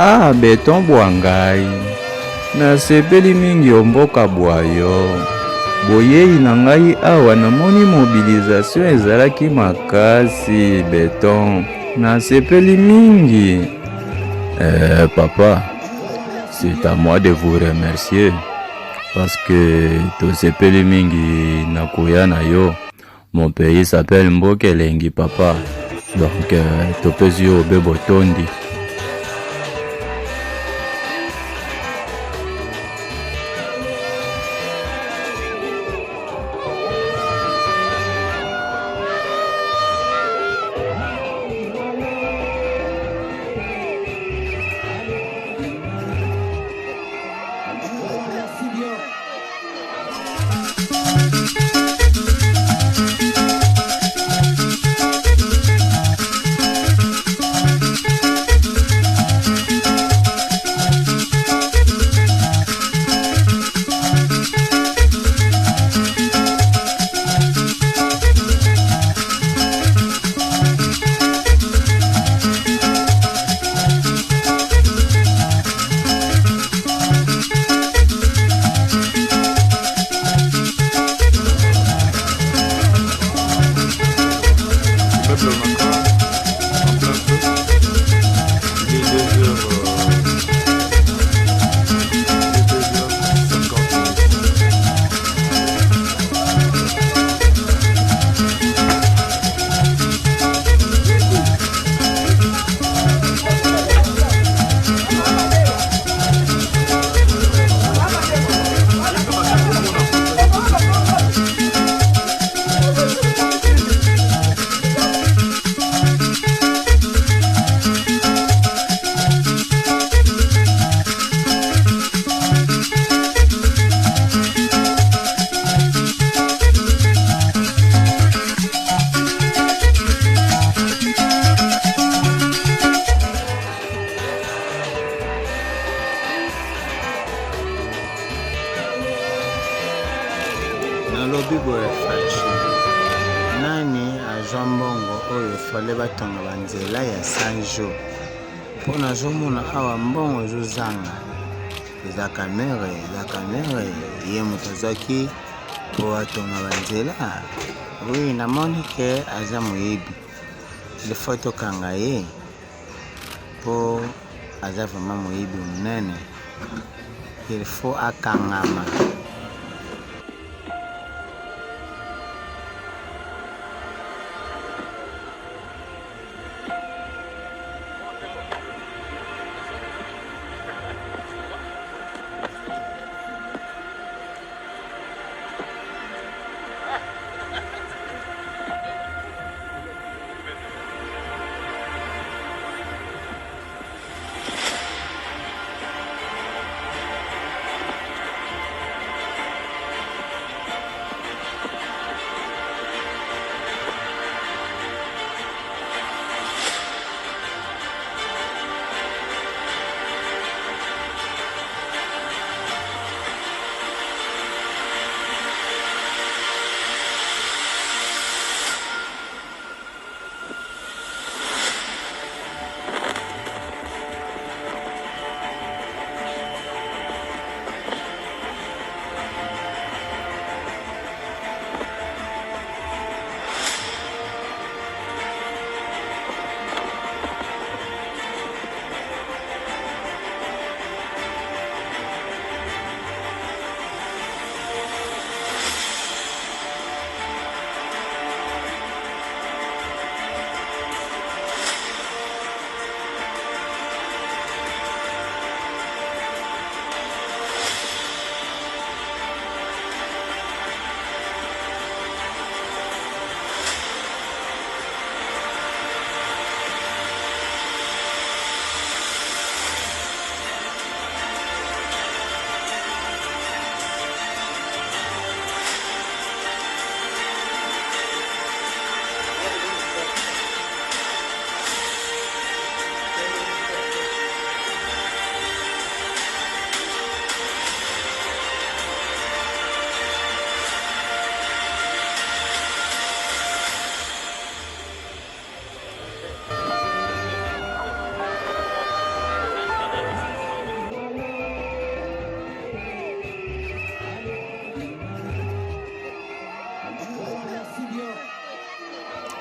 Ah, beton bwangai. Nasepeli mingi omboka bwayo. Boyei na ngai awa namoni mobilisation ezalaki makasi beton. Nasepeli mingi. Papa, c'est à moi de vous remercier parce que tosepeli mingi nakoya na yo. Mon pays s'appelle Mbokelengi papa. Donc topesi yo bebo tondi. Nalobi boye fachi nani azwa mbongo oyo fale batonga banzela ya sanjo mpo nazomona awa mbongo ezozanga eza kamere ye moto azwaki mpo atonga banzela oui namoni ke aza moyebi ilfo tokanga ye mpo aza vraimen moyebi monene ilfo akangama.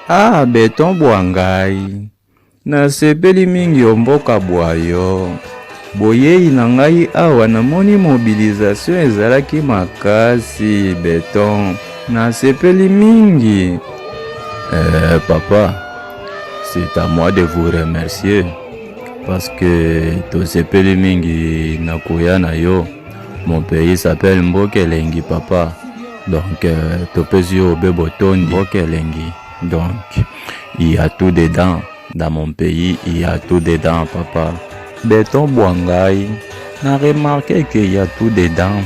Ah beton bwangai, nasepeli mingi omboka bwayo. Boyei na ngai awa namoni mobilisation ezalaki makasi beton. Nasepeli mingi. Papa, c'est à moi de vous remercier parce que tosepeli mingi nakoya na yo. Mon pays s'appelle Mbokelengi papa. Donc topesi yo bebotondi Mbokelengi. Donc il y a tout dedans. Dans mon pays, il y a tout dedans papa. Beton bwangai, na remarqué qu'il y a tout dedans.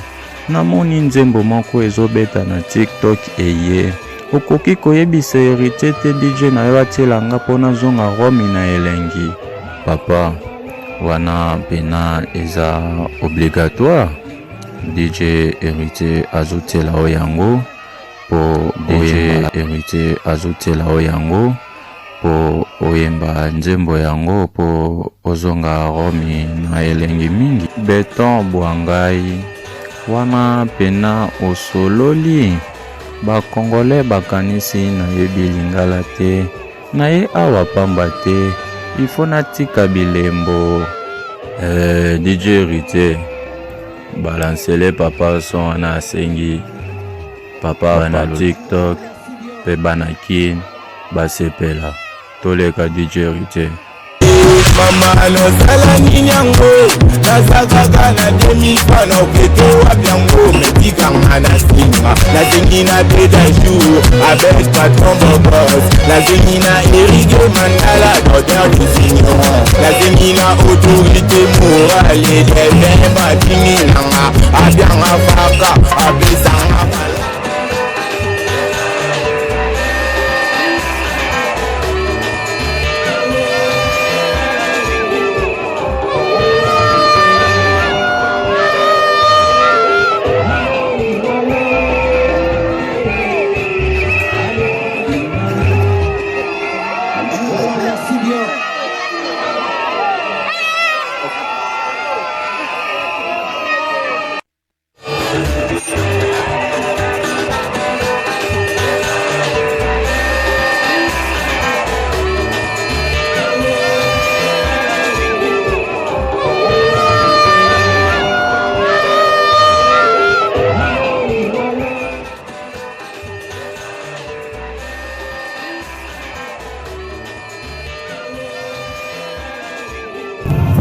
Namoni nzembo moko ezobeta na TikTok eye. Okoki koyebisa héritier te DJ na yo atielanga pona zonga Rome na elengi. Papa, wana pena eza obligatoire. DJ héritier azotela o yango po DJ héritier azotela o yango po oyemba nzembo yango po ozonga Rome na elengi mingi. Beton bwangai, wana pena osololi. Bakongolais bakanisi na ye bilingala te, na ye awa pamba te, ifo natika bilembo. DJ héritier, balancele papa son wana asengi. Papa na TikTok, pe banakin, basepela. Toleka DJ héritier. Mama no sala ninyango nasakaka na demisa na okete wa byango metika ngana singa la zingina peda jour avec patron boss la zingina Eric Mandala docteur du Seigneur la zingina autorité morale de bemba tinilanga abyanga faka abesanga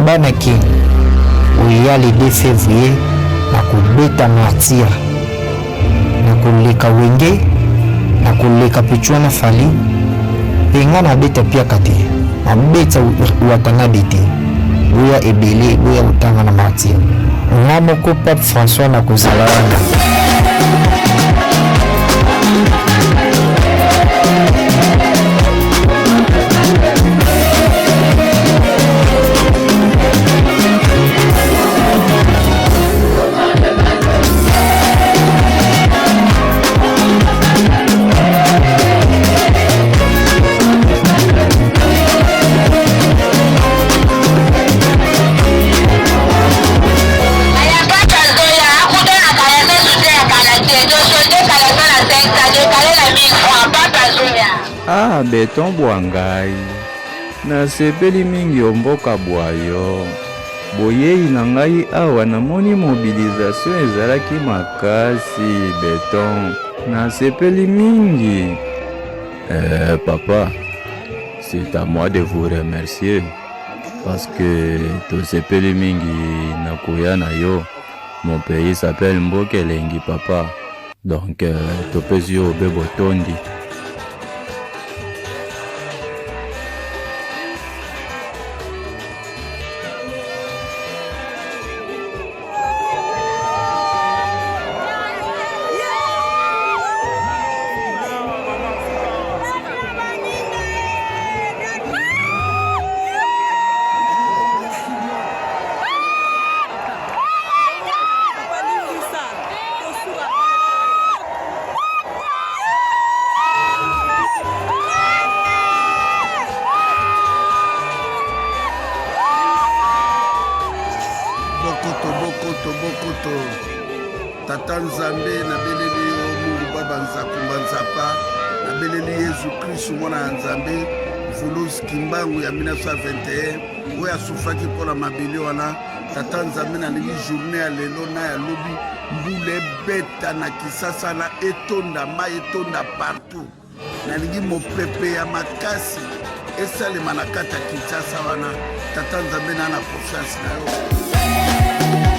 Banaki oya le 2 février na kubeta martir na kuleka wenge na kuleka pichwana fali penga na beta pia kate na beta watana bete boya ebele boya utanga na martir na moko Pape François na kozalana. Ah beton bwangai, nasepeli mingi omboka bwayo. Boyei na ngai awa namoni mobilisation ezalaki makasi beton. Nasepeli mingi. Papa, c'est à moi de vous remercier parce que tosepeli mingi nakoya na yo. Mon pays s'appelle Mbokelengi papa. Donc topesi yo bebotondi. Bokoto Tata Nzambe na beleli yo Mungu Baba Nzakumba Nzapa nabeleli Yesu Kristu mwana ya Nzambe Vulusi Kimbangu ya 1921 oyo asufaki mpona mabele wana. Tata Nzambe nalingi journée ya lelo na ya lobi mbula ebeta na Kisasa na etonda mai etonda partout. Nalingi mopepe ya makasi esalema na kati ya Kinshasa wana. Tata Nzambe na confiance na yo.